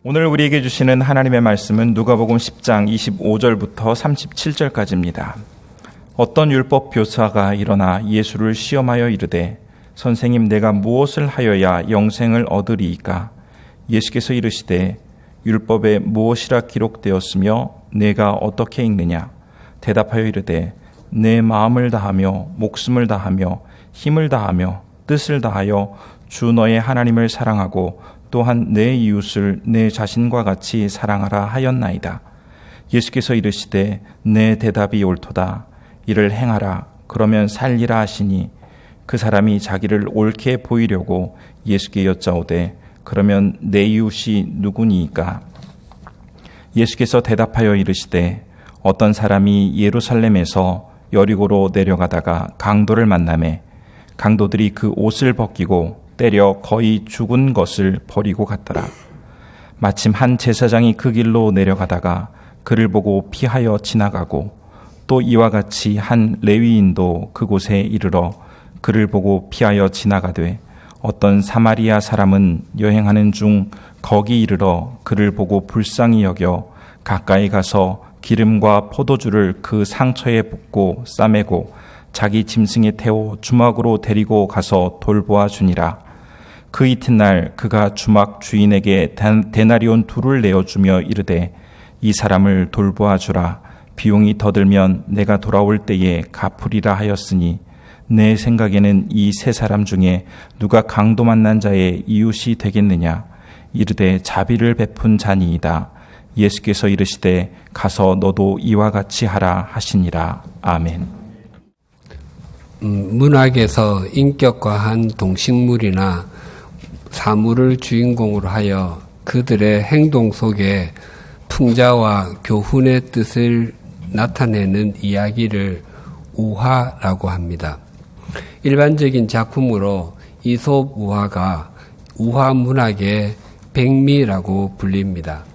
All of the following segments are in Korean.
오늘 우리에게 주시는 하나님의 말씀은 누가복음 10장 25절부터 37절까지입니다. 어떤 율법 교사가 일어나 예수를 시험하여 이르되 선생님, 내가 무엇을 하여야 영생을 얻으리이까? 예수께서 이르시되 율법에 무엇이라 기록되었으며 내가 어떻게 읽느냐? 대답하여 이르되 내 마음을 다하며 목숨을 다하며 힘을 다하며 뜻을 다하여 주 너의 하나님을 사랑하고 또한 내 이웃을 내 자신과 같이 사랑하라 하였나이다. 예수께서 이르시되 내 대답이 옳도다. 이를 행하라. 그러면 살리라 하시니 그 사람이 자기를 옳게 보이려고 예수께 여짜오되 그러면 내 이웃이 누구니이까? 예수께서 대답하여 이르시되 어떤 사람이 예루살렘에서 여리고로 내려가다가 강도를 만나매 강도들이 그 옷을 벗기고 때려 거의 죽은 것을 버리고 갔더라. 마침 한 제사장이 그 길로 내려가다가 그를 보고 피하여 지나가고 또 이와 같이 한 레위인도 그곳에 이르러 그를 보고 피하여 지나가되 어떤 사마리아 사람은 여행하는 중 거기 이르러 그를 보고 불쌍히 여겨 가까이 가서 기름과 포도주를 그 상처에 붓고 싸매고 자기 짐승에 태워 주막으로 데리고 가서 돌보아 주니라. 그 이튿날 그가 주막 주인에게 데나리온 2를 내어주며 이르되 이 사람을 돌보아 주라. 비용이 더 들면 내가 돌아올 때에 갚으리라 하였으니 내 생각에는 이 세 사람 중에 누가 강도 만난 자의 이웃이 되겠느냐? 이르되 자비를 베푼 자니이다. 예수께서 이르시되 가서 너도 이와 같이 하라 하시니라. 아멘. 문학에서 인격화한 동식물이나 사물을 주인공으로 하여 그들의 행동 속에 풍자와 교훈의 뜻을 나타내는 이야기를 우화라고 합니다. 일반적인 작품으로 이솝 우화가 우화 문학의 백미라고 불립니다.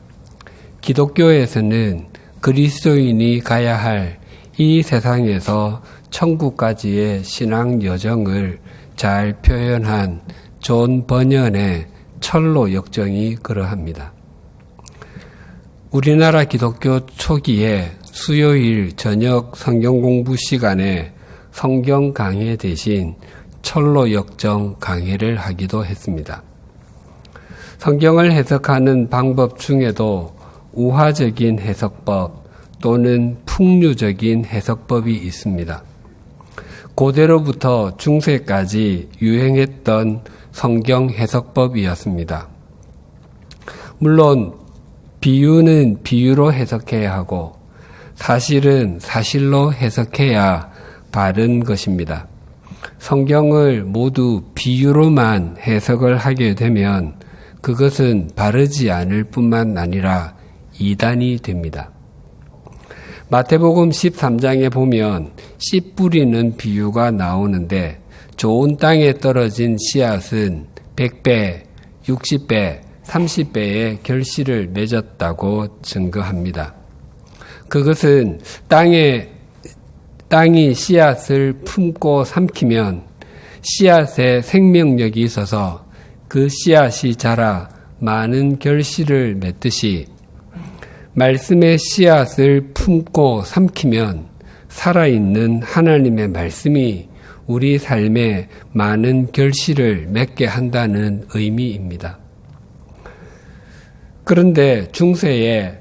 기독교에서는 그리스도인이 가야 할 이 세상에서 천국까지의 신앙 여정을 잘 표현한 존 버년의 철로 역정이 그러합니다. 우리나라 기독교 초기에 수요일 저녁 성경 공부 시간에 성경 강해 대신 철로 역정 강해를 하기도 했습니다. 성경을 해석하는 방법 중에도 우화적인 해석법 또는 풍류적인 해석법이 있습니다. 고대로부터 중세까지 유행했던 성경 해석법이었습니다. 물론 비유는 비유로 해석해야 하고 사실은 사실로 해석해야 바른 것입니다. 성경을 모두 비유로만 해석을 하게 되면 그것은 바르지 않을 뿐만 아니라 이단이 됩니다. 마태복음 13장에 보면 씨 뿌리는 비유가 나오는데 좋은 땅에 떨어진 씨앗은 100배, 60배, 30배의 결실을 맺었다고 증거합니다. 그것은 땅이 씨앗을 품고 삼키면 씨앗에 생명력이 있어서 그 씨앗이 자라 많은 결실을 맺듯이 말씀의 씨앗을 품고 삼키면 살아있는 하나님의 말씀이 우리 삶에 많은 결실을 맺게 한다는 의미입니다. 그런데 중세에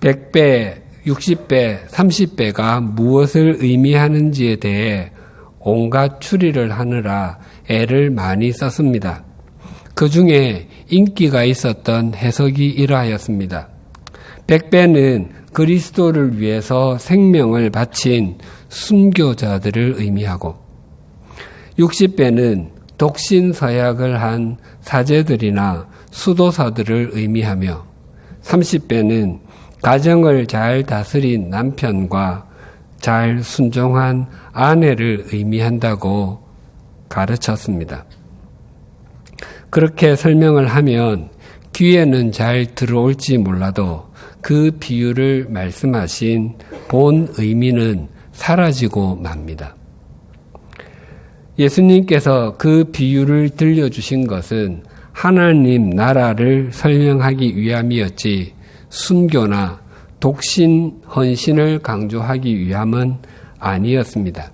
100배, 60배, 30배가 무엇을 의미하는지에 대해 온갖 추리를 하느라 애를 많이 썼습니다. 그 중에 인기가 있었던 해석이 이러하였습니다. 100배는 그리스도를 위해서 생명을 바친 순교자들을 의미하고 60배는 독신서약을 한 사제들이나 수도사들을 의미하며 30배는 가정을 잘 다스린 남편과 잘 순종한 아내를 의미한다고 가르쳤습니다. 그렇게 설명을 하면 귀에는 잘 들어올지 몰라도 그 비유를 말씀하신 본 의미는 사라지고 맙니다. 예수님께서 그 비유를 들려주신 것은 하나님 나라를 설명하기 위함이었지 순교나 독신, 헌신을 강조하기 위함은 아니었습니다.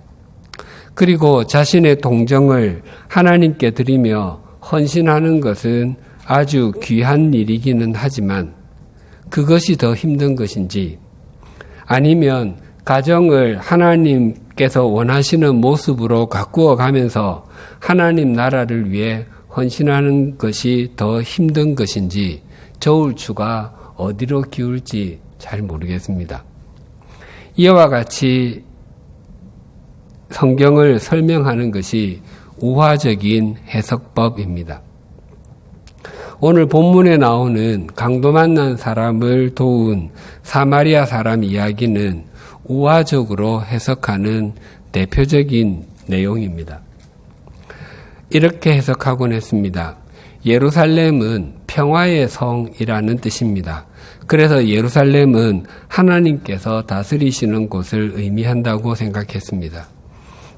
그리고 자신의 동정을 하나님께 드리며 헌신하는 것은 아주 귀한 일이기는 하지만 그것이 더 힘든 것인지 아니면 가정을 하나님께서 원하시는 모습으로 가꾸어 가면서 하나님 나라를 위해 헌신하는 것이 더 힘든 것인지 저울추가 어디로 기울지 잘 모르겠습니다. 이와 같이 성경을 설명하는 것이 우화적인 해석법입니다. 오늘 본문에 나오는 강도 만난 사람을 도운 사마리아 사람 이야기는 우화적으로 해석하는 대표적인 내용입니다. 이렇게 해석하곤 했습니다. 예루살렘은 평화의 성이라는 뜻입니다. 그래서 예루살렘은 하나님께서 다스리시는 곳을 의미한다고 생각했습니다.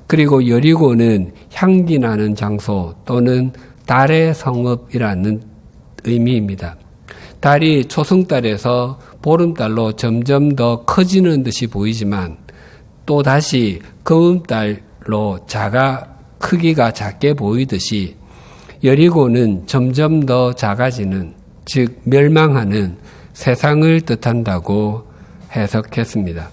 그리고 여리고는 향기 나는 장소 또는 달의 성읍이라는 의미입니다. 달이 초승달에서 보름달로 점점 더 커지는 듯이 보이지만 또 다시 금음달로 크기가 작게 보이듯이 여리고는 점점 더 작아지는, 즉 멸망하는 세상을 뜻한다고 해석했습니다.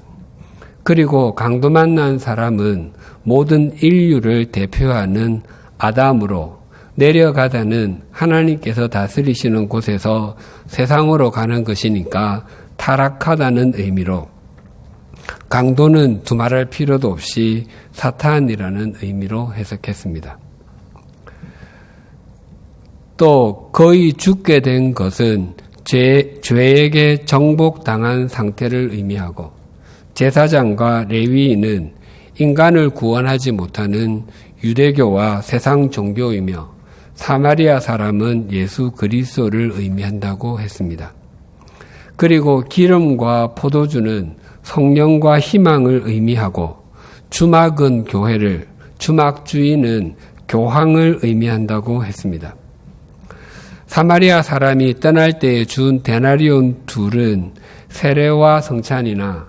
그리고 강도 만난 사람은 모든 인류를 대표하는 아담으로 내려가다는 하나님께서 다스리시는 곳에서 세상으로 가는 것이니까 타락하다는 의미로 강도는 두말할 필요도 없이 사탄이라는 의미로 해석했습니다. 또 거의 죽게 된 것은 죄에게 정복당한 상태를 의미하고 제사장과 레위인은 인간을 구원하지 못하는 유대교와 세상 종교이며 사마리아 사람은 예수 그리스도를 의미한다고 했습니다. 그리고 기름과 포도주는 성령과 희망을 의미하고 주막은 교회를, 주막주의는 교황을 의미한다고 했습니다. 사마리아 사람이 떠날 때에 준 데나리온 둘은 세례와 성찬이나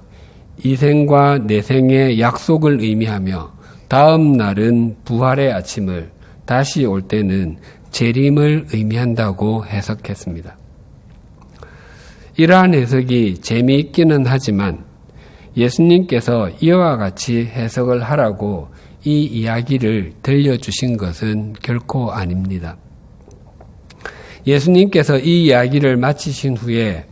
이생과 내생의 약속을 의미하며 다음 날은 부활의 아침을, 다시 올 때는 재림을 의미한다고 해석했습니다. 이러한 해석이 재미있기는 하지만 예수님께서 이와 같이 해석을 하라고 이 이야기를 들려주신 것은 결코 아닙니다. 예수님께서 이 이야기를 마치신 후에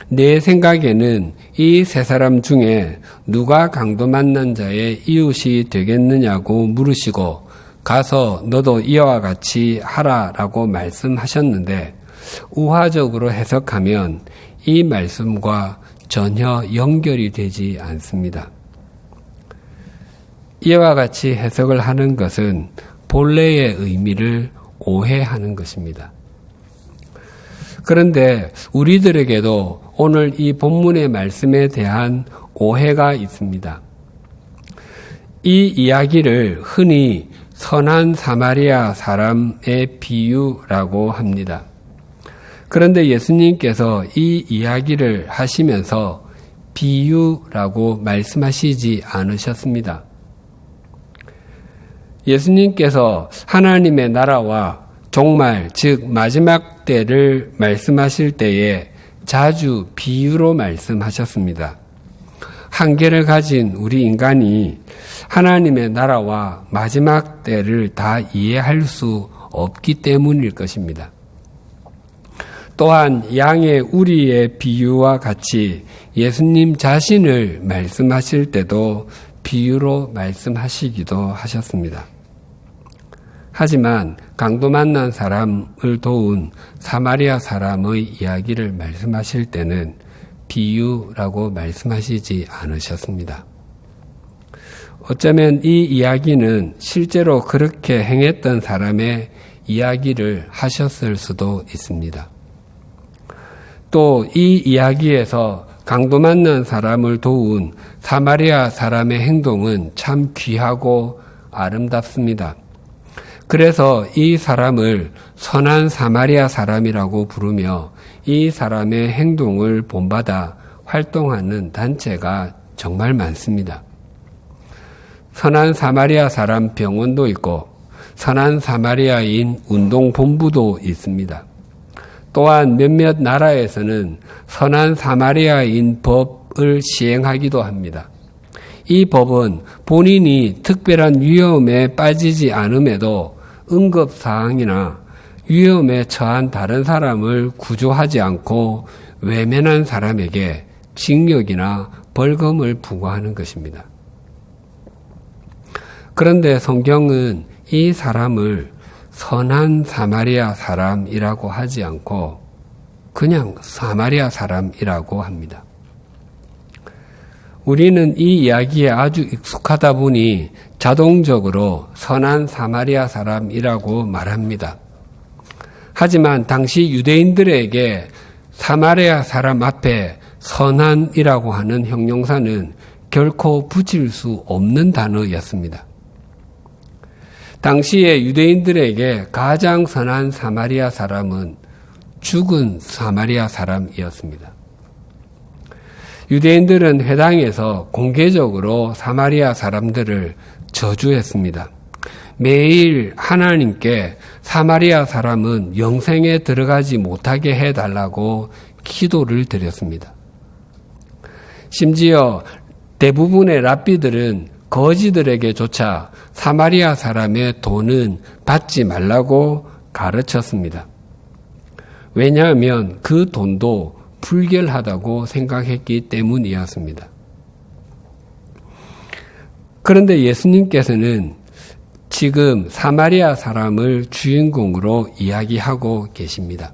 내 생각에는 이 세 사람 중에 누가 강도 만난 자의 이웃이 되겠느냐고 물으시고 가서 너도 이와 같이 하라라고 말씀하셨는데 우화적으로 해석하면 이 말씀과 전혀 연결이 되지 않습니다. 이와 같이 해석을 하는 것은 본래의 의미를 오해하는 것입니다. 그런데 우리들에게도 오늘 이 본문의 말씀에 대한 오해가 있습니다. 이 이야기를 흔히 선한 사마리아 사람의 비유라고 합니다. 그런데 예수님께서 이 이야기를 하시면서 비유라고 말씀하시지 않으셨습니다. 예수님께서 하나님의 나라와 종말, 즉 마지막 때를 말씀하실 때에 자주 비유로 말씀하셨습니다. 한계를 가진 우리 인간이 하나님의 나라와 마지막 때를 다 이해할 수 없기 때문일 것입니다. 또한 양의 우리의 비유와 같이 예수님 자신을 말씀하실 때도 비유로 말씀하시기도 하셨습니다. 하지만 강도 만난 사람을 도운 사마리아 사람의 이야기를 말씀하실 때는 비유라고 말씀하시지 않으셨습니다. 어쩌면 이 이야기는 실제로 그렇게 행했던 사람의 이야기를 하셨을 수도 있습니다. 또 이 이야기에서 강도 만난 사람을 도운 사마리아 사람의 행동은 참 귀하고 아름답습니다. 그래서 이 사람을 선한 사마리아 사람이라고 부르며 이 사람의 행동을 본받아 활동하는 단체가 정말 많습니다. 선한 사마리아 사람 병원도 있고 선한 사마리아인 운동본부도 있습니다. 또한 몇몇 나라에서는 선한 사마리아인 법을 시행하기도 합니다. 이 법은 본인이 특별한 위험에 빠지지 않음에도 응급사항이나 위험에 처한 다른 사람을 구조하지 않고 외면한 사람에게 징역이나 벌금을 부과하는 것입니다. 그런데 성경은 이 사람을 선한 사마리아 사람이라고 하지 않고 그냥 사마리아 사람이라고 합니다. 우리는 이 이야기에 아주 익숙하다 보니 자동적으로 선한 사마리아 사람이라고 말합니다. 하지만 당시 유대인들에게 사마리아 사람 앞에 선한이라고 하는 형용사는 결코 붙일 수 없는 단어였습니다. 당시에 유대인들에게 가장 선한 사마리아 사람은 죽은 사마리아 사람이었습니다. 유대인들은 회당에서 공개적으로 사마리아 사람들을 저주했습니다. 매일 하나님께 사마리아 사람은 영생에 들어가지 못하게 해달라고 기도를 드렸습니다. 심지어 대부분의 랍비들은 거지들에게조차 사마리아 사람의 돈은 받지 말라고 가르쳤습니다. 왜냐하면 그 돈도 불결하다고 생각했기 때문이었습니다. 그런데 예수님께서는 지금 사마리아 사람을 주인공으로 이야기하고 계십니다.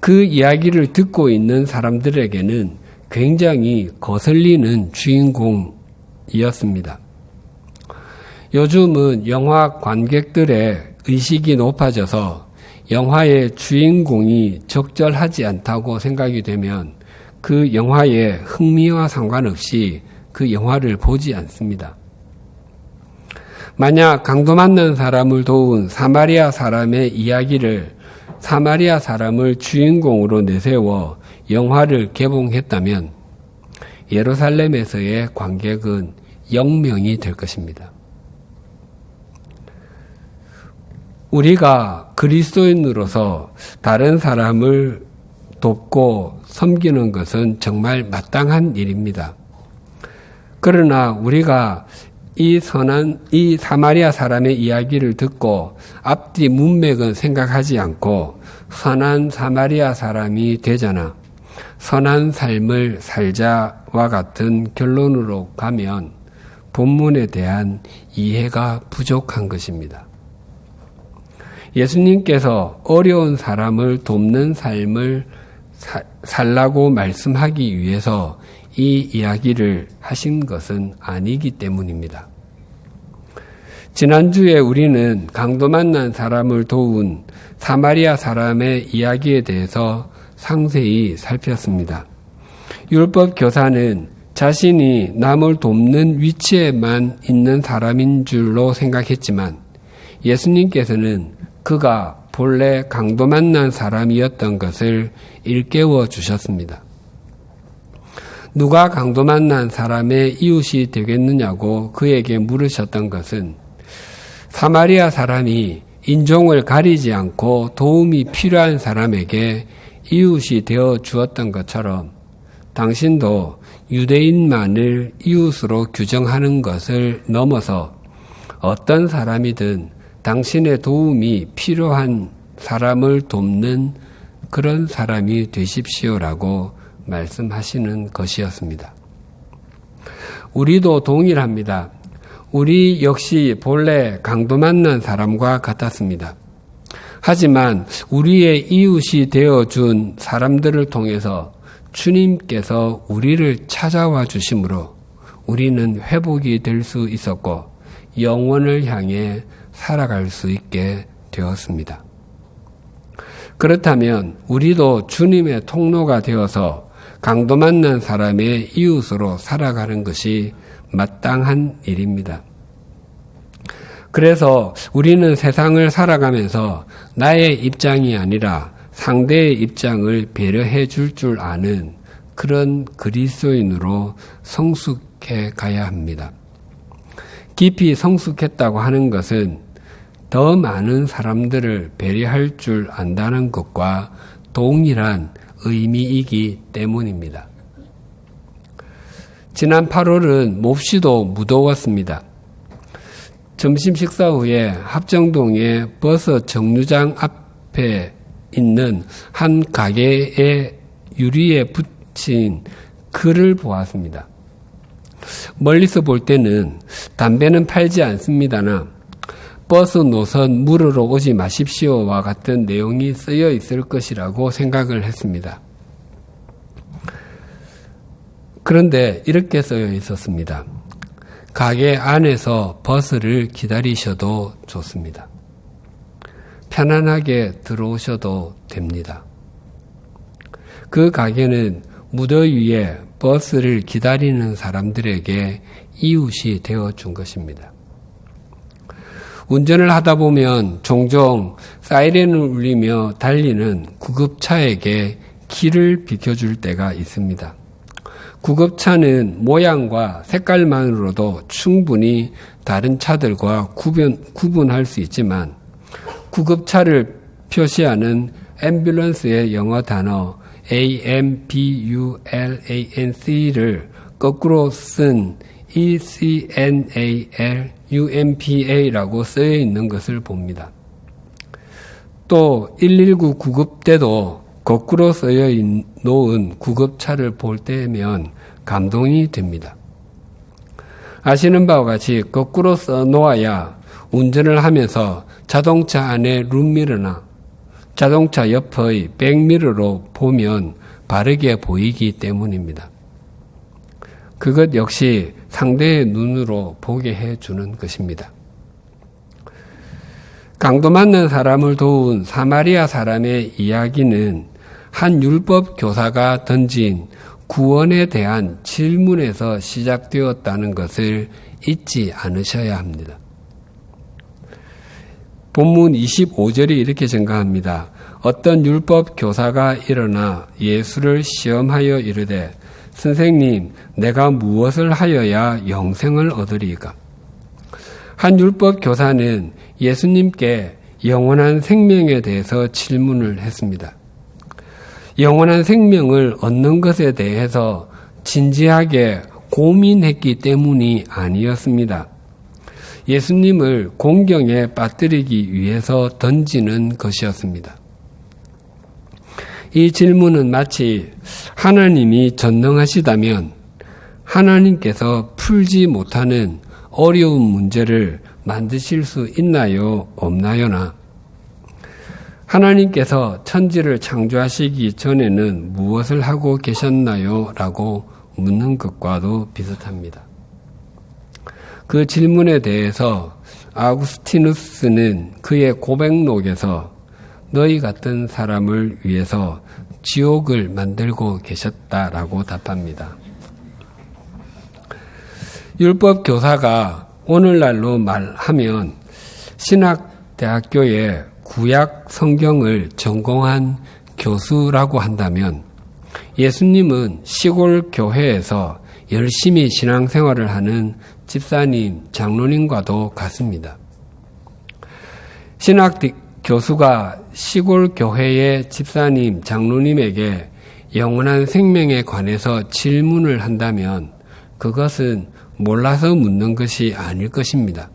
그 이야기를 듣고 있는 사람들에게는 굉장히 거슬리는 주인공이었습니다. 요즘은 영화 관객들의 의식이 높아져서 영화의 주인공이 적절하지 않다고 생각이 되면 그 영화의 흥미와 상관없이 그 영화를 보지 않습니다. 만약 강도 만난 사람을 도운 사마리아 사람의 이야기를 사마리아 사람을 주인공으로 내세워 영화를 개봉했다면 예루살렘에서의 관객은 0명이 될 것입니다. 우리가 그리스도인으로서 다른 사람을 돕고 섬기는 것은 정말 마땅한 일입니다. 그러나 우리가 이 사마리아 사람의 이야기를 듣고 앞뒤 문맥은 생각하지 않고 선한 사마리아 사람이 되잖아. 선한 삶을 살자와 같은 결론으로 가면 본문에 대한 이해가 부족한 것입니다. 예수님께서 어려운 사람을 돕는 삶을 살라고 말씀하기 위해서 이 이야기를 하신 것은 아니기 때문입니다. 지난주에 우리는 강도 만난 사람을 도운 사마리아 사람의 이야기에 대해서 상세히 살폈습니다. 율법 교사는 자신이 남을 돕는 위치에만 있는 사람인 줄로 생각했지만 예수님께서는 그가 본래 강도 만난 사람이었던 것을 일깨워 주셨습니다. 누가 강도 만난 사람의 이웃이 되겠느냐고 그에게 물으셨던 것은 사마리아 사람이 인종을 가리지 않고 도움이 필요한 사람에게 이웃이 되어 주었던 것처럼 당신도 유대인만을 이웃으로 규정하는 것을 넘어서 어떤 사람이든 당신의 도움이 필요한 사람을 돕는 그런 사람이 되십시오라고 말씀하시는 것이었습니다. 우리도 동일합니다. 우리 역시 본래 강도 만난 사람과 같았습니다. 하지만 우리의 이웃이 되어준 사람들을 통해서 주님께서 우리를 찾아와 주심으로 우리는 회복이 될 수 있었고 영원을 향해 살아갈 수 있게 되었습니다. 그렇다면 우리도 주님의 통로가 되어서 강도 만난 사람의 이웃으로 살아가는 것이 마땅한 일입니다. 그래서 우리는 세상을 살아가면서 나의 입장이 아니라 상대의 입장을 배려해 줄 아는 그런 그리스도인으로 성숙해 가야 합니다. 깊이 성숙했다고 하는 것은 더 많은 사람들을 배려할 줄 안다는 것과 동일한 의미이기 때문입니다. 지난 8월은 몹시도 무더웠습니다. 점심 식사 후에 합정동의 버스 정류장 앞에 있는 한 가게의 유리에 붙인 글을 보았습니다. 멀리서 볼 때는 담배는 팔지 않습니다나 버스 노선 물으러 오지 마십시오와 같은 내용이 쓰여 있을 것이라고 생각을 했습니다. 그런데 이렇게 쓰여 있었습니다. 가게 안에서 버스를 기다리셔도 좋습니다. 편안하게 들어오셔도 됩니다. 그 가게는 무더위에 버스를 기다리는 사람들에게 이웃이 되어준 것입니다. 운전을 하다 보면 종종 사이렌을 울리며 달리는 구급차에게 길을 비켜줄 때가 있습니다. 구급차는 모양과 색깔만으로도 충분히 다른 차들과 구분할 수 있지만 구급차를 표시하는 앰뷸런스의 영어 단어 AMBULANC를 거꾸로 쓴 ECNALUMPA라고 쓰여 있는 것을 봅니다. 또 119 구급대도 거꾸로 쓰여 놓은 구급차를 볼 때면 감동이 됩니다. 아시는 바와 같이 거꾸로 써 놓아야 운전을 하면서 자동차 안의 룸미러나 자동차 옆의 백미러로 보면 바르게 보이기 때문입니다. 그것 역시 상대의 눈으로 보게 해주는 것입니다. 강도 맞는 사람을 도운 사마리아 사람의 이야기는 한 율법 교사가 던진 구원에 대한 질문에서 시작되었다는 것을 잊지 않으셔야 합니다. 본문 25절이 이렇게 증가합니다. 어떤 율법 교사가 일어나 예수를 시험하여 이르되 선생님, 내가 무엇을 하여야 영생을 얻으리까? 한 율법 교사는 예수님께 영원한 생명에 대해서 질문을 했습니다. 영원한 생명을 얻는 것에 대해서 진지하게 고민했기 때문이 아니었습니다. 예수님을 공경에 빠뜨리기 위해서 던지는 것이었습니다. 이 질문은 마치 하나님이 전능하시다면 하나님께서 풀지 못하는 어려운 문제를 만드실 수 있나요? 없나요나? 하나님께서 천지를 창조하시기 전에는 무엇을 하고 계셨나요? 라고 묻는 것과도 비슷합니다. 그 질문에 대해서 아구스티누스는 그의 고백록에서 너희 같은 사람을 위해서 지옥을 만들고 계셨다라고 답합니다. 율법 교사가 오늘날로 말하면 신학대학교에 구약 성경을 전공한 교수라고 한다면 예수님은 시골 교회에서 열심히 신앙생활을 하는 집사님, 장로님과도 같습니다. 신학 교수가 시골 교회의 집사님, 장로님에게 영원한 생명에 관해서 질문을 한다면 그것은 몰라서 묻는 것이 아닐 것입니다.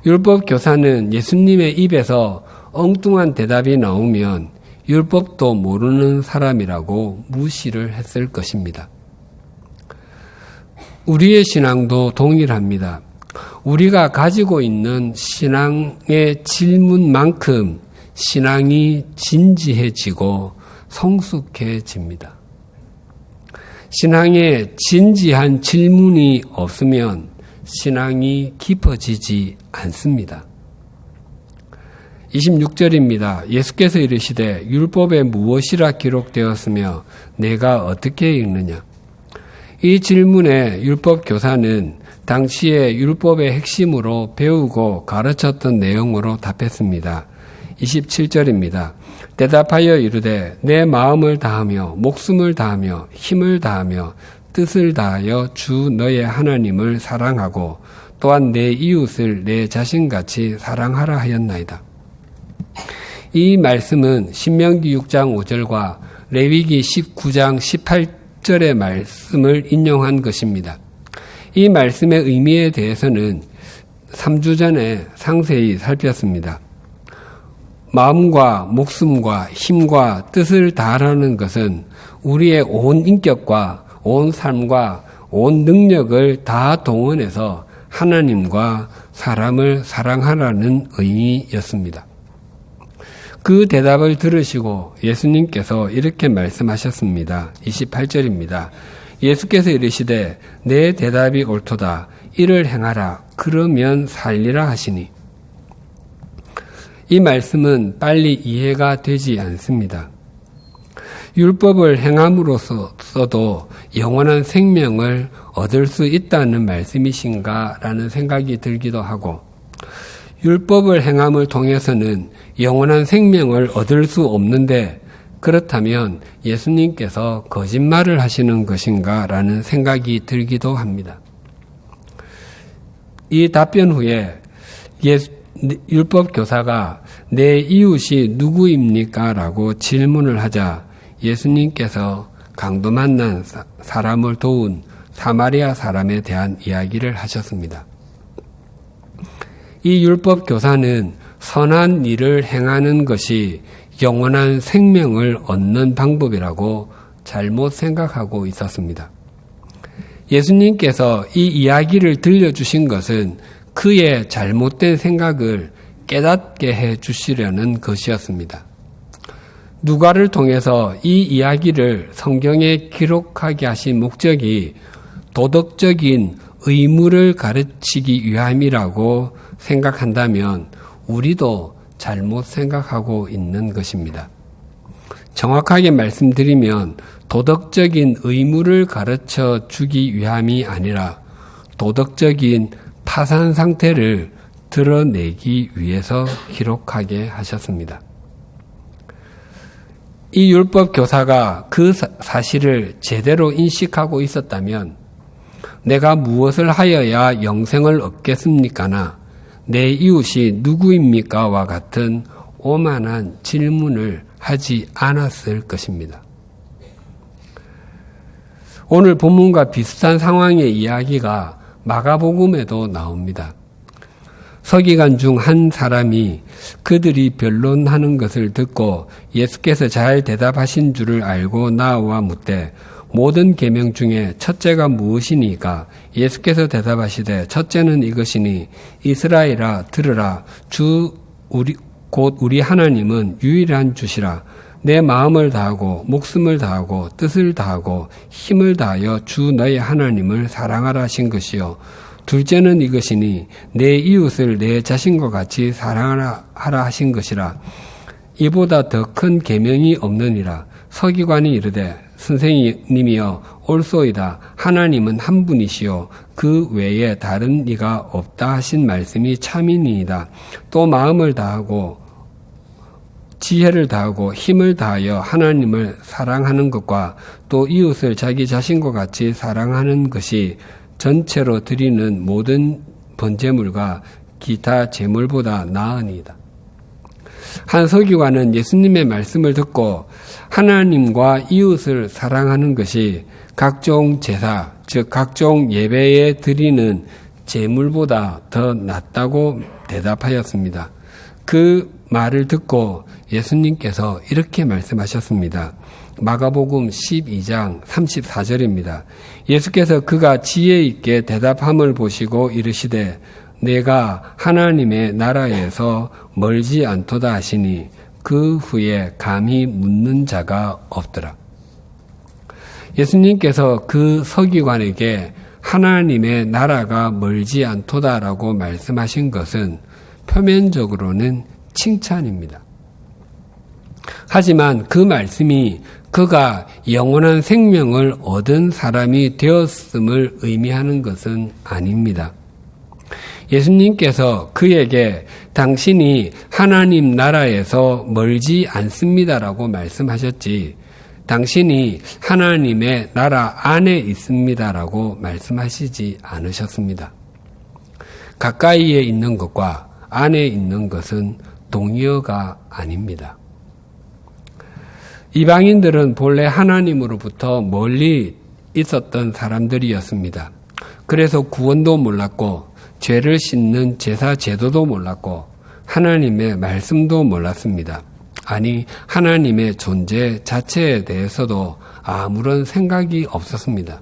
율법 교사는 예수님의 입에서 엉뚱한 대답이 나오면 율법도 모르는 사람이라고 무시를 했을 것입니다. 우리의 신앙도 동일합니다. 우리가 가지고 있는 신앙의 질문만큼 신앙이 진지해지고 성숙해집니다. 신앙에 진지한 질문이 없으면 신앙이 깊어지지 않습니다. 26절입니다. 예수께서 이르시되 율법에 무엇이라 기록되었으며 내가 어떻게 읽느냐? 이 질문에 율법 교사는 당시에 율법의 핵심으로 배우고 가르쳤던 내용으로 답했습니다. 27절입니다. 대답하여 이르되 내 마음을 다하며 목숨을 다하며 힘을 다하며 뜻을 다하여 주 너의 하나님을 사랑하고 또한 내 이웃을 내 자신같이 사랑하라 하였나이다. 이 말씀은 신명기 6장 5절과 레위기 19장 18절의 말씀을 인용한 것입니다. 이 말씀의 의미에 대해서는 3주 전에 상세히 살폈습니다. 마음과 목숨과 힘과 뜻을 다하라는 것은 우리의 온 인격과 온 삶과 온 능력을 다 동원해서 하나님과 사람을 사랑하라는 의미였습니다. 그 대답을 들으시고 예수님께서 이렇게 말씀하셨습니다. 28절입니다. 예수께서 이르시되 내 대답이 옳도다. 이를 행하라. 그러면 살리라 하시니. 이 말씀은 빨리 이해가 되지 않습니다. 율법을 행함으로써도 영원한 생명을 얻을 수 있다는 말씀이신가 라는 생각이 들기도 하고, 율법을 행함을 통해서는 영원한 생명을 얻을 수 없는데 그렇다면 예수님께서 거짓말을 하시는 것인가 라는 생각이 들기도 합니다. 이 답변 후에 율법 교사가 내 이웃이 누구입니까? 라고 질문을 하자 예수님께서 강도 만난 사람을 도운 사마리아 사람에 대한 이야기를 하셨습니다. 이 율법 교사는 선한 일을 행하는 것이 영원한 생명을 얻는 방법이라고 잘못 생각하고 있었습니다. 예수님께서 이 이야기를 들려주신 것은 그의 잘못된 생각을 깨닫게 해 주시려는 것이었습니다. 누가를 통해서 이 이야기를 성경에 기록하게 하신 목적이 도덕적인 의무를 가르치기 위함이라고 생각한다면 우리도 잘못 생각하고 있는 것입니다. 정확하게 말씀드리면 도덕적인 의무를 가르쳐 주기 위함이 아니라 도덕적인 파산 상태를 드러내기 위해서 기록하게 하셨습니다. 이 율법 교사가 그 사실을 제대로 인식하고 있었다면 내가 무엇을 하여야 영생을 얻겠습니까나 내 이웃이 누구입니까? 와 같은 오만한 질문을 하지 않았을 것입니다. 오늘 본문과 비슷한 상황의 이야기가 마가복음에도 나옵니다. 서기관 중 한 사람이 그들이 변론하는 것을 듣고 예수께서 잘 대답하신 줄을 알고 나와 묻되 모든 계명 중에 첫째가 무엇이니까? 예수께서 대답하시되 첫째는 이것이니 이스라엘아 들으라. 곧 우리 하나님은 유일한 주시라. 내 마음을 다하고 목숨을 다하고 뜻을 다하고 힘을 다하여 주 너의 하나님을 사랑하라 하신 것이요. 둘째는 이것이니 내 이웃을 내 자신과 같이 사랑하라 하신 것이라. 이보다 더 큰 계명이 없느니라. 서기관이 이르되 선생님이여 옳소이다. 하나님은 한 분이시요 그 외에 다른 이가 없다 하신 말씀이 참이니이다. 또 마음을 다하고 지혜를 다하고 힘을 다하여 하나님을 사랑하는 것과 또 이웃을 자기 자신과 같이 사랑하는 것이 전체로 드리는 모든 번제물과 기타 제물보다 나으니이다. 한 서기관은 예수님의 말씀을 듣고 하나님과 이웃을 사랑하는 것이 각종 제사, 즉 각종 예배에 드리는 제물보다 더 낫다고 대답하였습니다. 그 말을 듣고 예수님께서 이렇게 말씀하셨습니다. 마가복음 12장 34절입니다. 예수께서 그가 지혜 있게 대답함을 보시고 이르시되 내가 하나님의 나라에서 멀지 않도다 하시니 그 후에 감히 묻는 자가 없더라. 예수님께서 그 서기관에게 하나님의 나라가 멀지 않도다라고 말씀하신 것은 표면적으로는 칭찬입니다. 하지만 그 말씀이 그가 영원한 생명을 얻은 사람이 되었음을 의미하는 것은 아닙니다. 예수님께서 그에게 당신이 하나님 나라에서 멀지 않습니다라고 말씀하셨지, 당신이 하나님의 나라 안에 있습니다라고 말씀하시지 않으셨습니다. 가까이에 있는 것과 안에 있는 것은 동의어가 아닙니다. 이방인들은 본래 하나님으로부터 멀리 있었던 사람들이었습니다. 그래서 구원도 몰랐고 죄를 씻는 제사 제도도 몰랐고 하나님의 말씀도 몰랐습니다. 아니, 하나님의 존재 자체에 대해서도 아무런 생각이 없었습니다.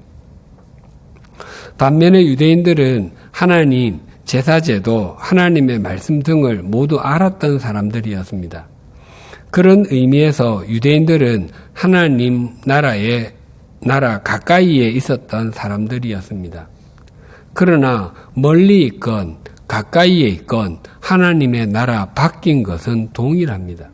반면에 유대인들은 하나님, 제사제도, 하나님의 말씀 등을 모두 알았던 사람들이었습니다. 그런 의미에서 유대인들은 하나님 나라 가까이에 있었던 사람들이었습니다. 그러나 멀리 있건 가까이에 있건 하나님의 나라 바뀐 것은 동일합니다.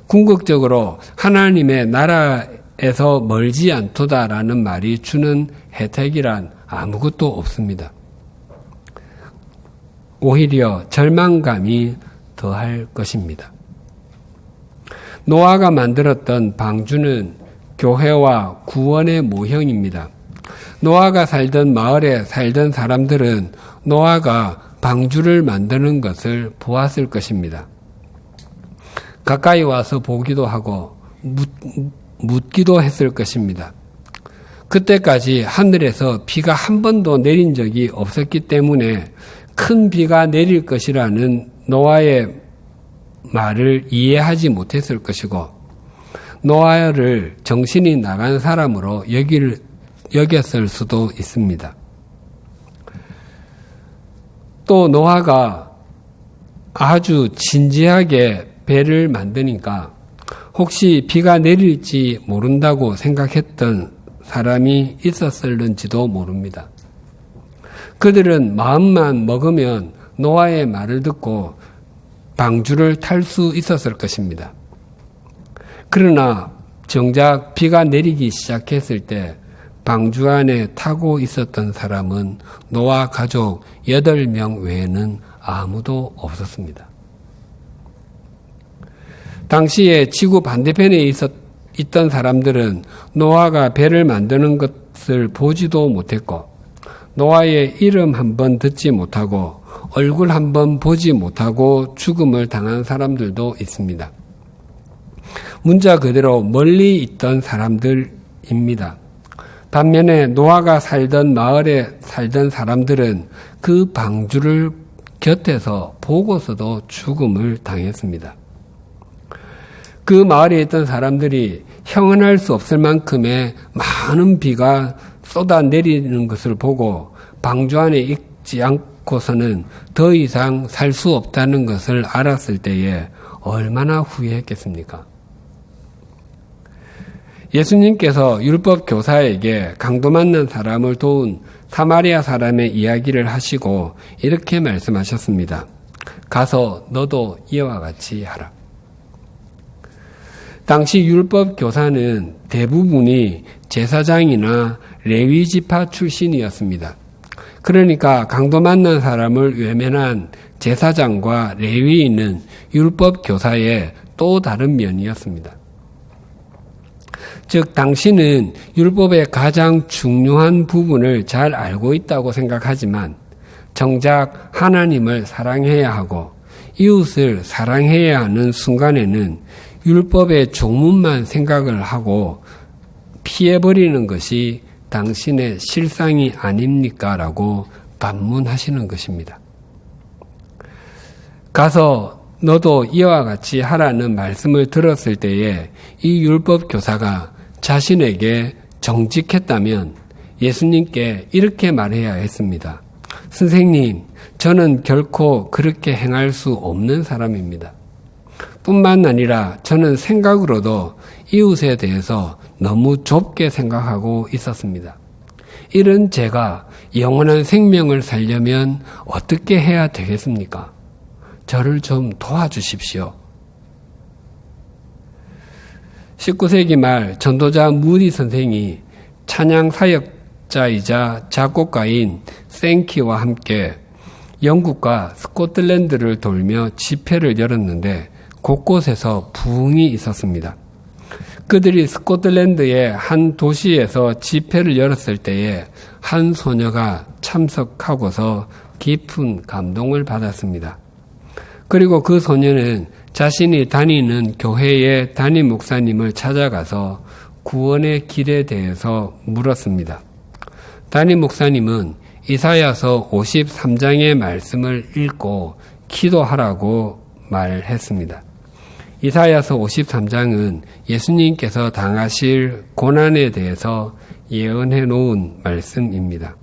궁극적으로 하나님의 나라에서 멀지 않도다라는 말이 주는 혜택이란 아무것도 없습니다. 오히려 절망감이 더할 것입니다. 노아가 만들었던 방주는 교회와 구원의 모형입니다. 노아가 살던 마을에 살던 사람들은 노아가 방주를 만드는 것을 보았을 것입니다. 가까이 와서 보기도 하고 묻기도 했을 것입니다. 그때까지 하늘에서 비가 한 번도 내린 적이 없었기 때문에 큰 비가 내릴 것이라는 노아의 말을 이해하지 못했을 것이고, 노아를 정신이 나간 사람으로 여겼을 수도 있습니다. 또 노아가 아주 진지하게 배를 만드니까 혹시 비가 내릴지 모른다고 생각했던 사람이 있었을는지도 모릅니다. 그들은 마음만 먹으면 노아의 말을 듣고 방주를 탈 수 있었을 것입니다. 그러나 정작 비가 내리기 시작했을 때 방주 안에 타고 있었던 사람은 노아 가족 8명 외에는 아무도 없었습니다. 당시에 지구 반대편에 있던 사람들은 노아가 배를 만드는 것을 보지도 못했고, 노아의 이름 한번 듣지 못하고 얼굴 한번 보지 못하고 죽음을 당한 사람들도 있습니다. 문자 그대로 멀리 있던 사람들입니다. 반면에 노아가 살던 마을에 살던 사람들은 그 방주를 곁에서 보고서도 죽음을 당했습니다. 그 마을에 있던 사람들이 형언할 수 없을 만큼의 많은 비가 쏟아내리는 것을 보고 방주 안에 있지 않고서는 더 이상 살 수 없다는 것을 알았을 때에 얼마나 후회했겠습니까? 예수님께서 율법 교사에게 강도 만난 사람을 도운 사마리아 사람의 이야기를 하시고 이렇게 말씀하셨습니다. 가서 너도 이와 같이 하라. 당시 율법 교사는 대부분이 제사장이나 레위 지파 출신이었습니다. 그러니까 강도 만난 사람을 외면한 제사장과 레위인은 율법 교사의 또 다른 면이었습니다. 즉 당신은 율법의 가장 중요한 부분을 잘 알고 있다고 생각하지만 정작 하나님을 사랑해야 하고 이웃을 사랑해야 하는 순간에는 율법의 조문만 생각을 하고 피해버리는 것이 당신의 실상이 아닙니까? 라고 반문하시는 것입니다. 가서 너도 이와 같이 하라는 말씀을 들었을 때에 이 율법 교사가 자신에게 정직했다면 예수님께 이렇게 말해야 했습니다. 선생님, 저는 결코 그렇게 행할 수 없는 사람입니다. 뿐만 아니라 저는 생각으로도 이웃에 대해서 너무 좁게 생각하고 있었습니다. 이런 제가 영원한 생명을 살려면 어떻게 해야 되겠습니까? 저를 좀 도와주십시오. 19세기 말 전도자 무디 선생이 찬양 사역자이자 작곡가인 생키와 함께 영국과 스코틀랜드를 돌며 집회를 열었는데 곳곳에서 부흥이 있었습니다. 그들이 스코틀랜드의 한 도시에서 집회를 열었을 때에 한 소녀가 참석하고서 깊은 감동을 받았습니다. 그리고 그 소녀는 자신이 다니는 교회의 담임 목사님을 찾아가서 구원의 길에 대해서 물었습니다. 담임 목사님은 이사야서 53장의 말씀을 읽고 기도하라고 말했습니다. 이사야서 53장은 예수님께서 당하실 고난에 대해서 예언해 놓은 말씀입니다.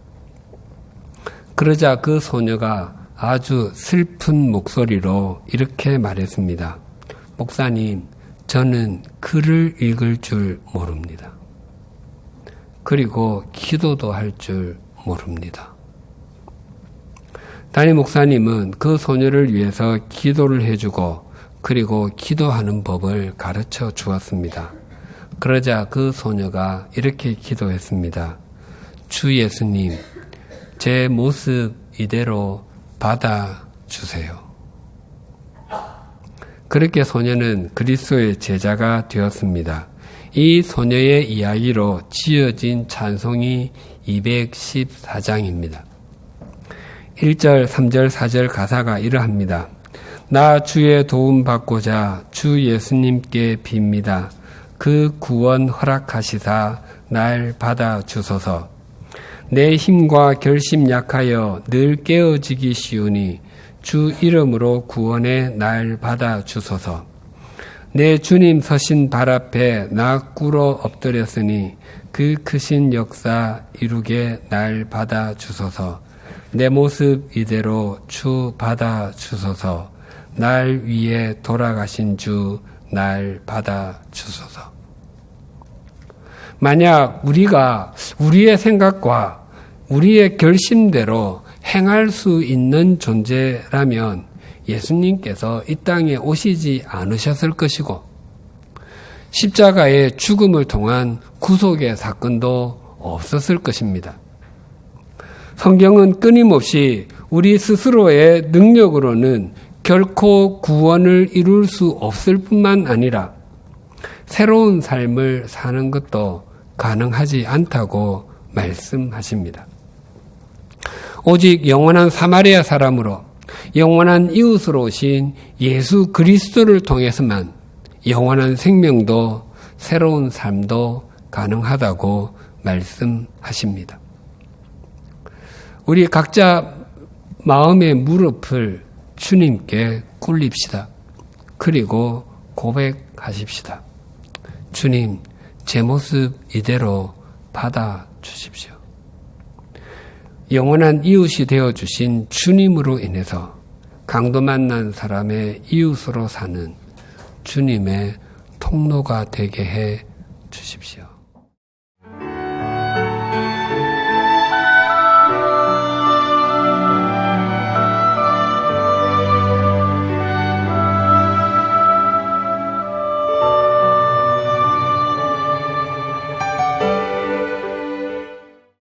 그러자 그 소녀가 아주 슬픈 목소리로 이렇게 말했습니다. 목사님, 저는 글을 읽을 줄 모릅니다. 그리고 기도도 할 줄 모릅니다. 담임 목사님은 그 소녀를 위해서 기도를 해주고 그리고 기도하는 법을 가르쳐 주었습니다. 그러자 그 소녀가 이렇게 기도했습니다. 주 예수님, 제 모습 이대로 받아주세요. 그렇게 소녀는 그리스도의 제자가 되었습니다. 이 소녀의 이야기로 지어진 찬송이 214장입니다. 1절, 3절, 4절 가사가 이러합니다. 나 주의 도움 받고자 주 예수님께 빕니다. 그 구원 허락하시사 날 받아주소서. 내 힘과 결심 약하여 늘 깨어지기 쉬우니 주 이름으로 구원의 날 받아주소서. 내 주님 서신 발 앞에 나 꿇어 엎드렸으니 그 크신 역사 이루게 날 받아주소서. 내 모습 이대로 주 받아주소서. 날 위해 돌아가신 주 날 받아주소서. 만약 우리가 우리의 생각과 우리의 결심대로 행할 수 있는 존재라면 예수님께서 이 땅에 오시지 않으셨을 것이고 십자가의 죽음을 통한 구속의 사건도 없었을 것입니다. 성경은 끊임없이 우리 스스로의 능력으로는 결코 구원을 이룰 수 없을 뿐만 아니라 새로운 삶을 사는 것도 가능하지 않다고 말씀하십니다. 오직 영원한 사마리아 사람으로 영원한 이웃으로 오신 예수 그리스도를 통해서만 영원한 생명도 새로운 삶도 가능하다고 말씀하십니다. 우리 각자 마음의 무릎을 주님께 꿇립시다. 그리고 고백하십시다. 주님, 제 모습 이대로 받아주십시오. 영원한 이웃이 되어주신 주님으로 인해서 강도 만난 사람의 이웃으로 사는 주님의 통로가 되게 해 주십시오.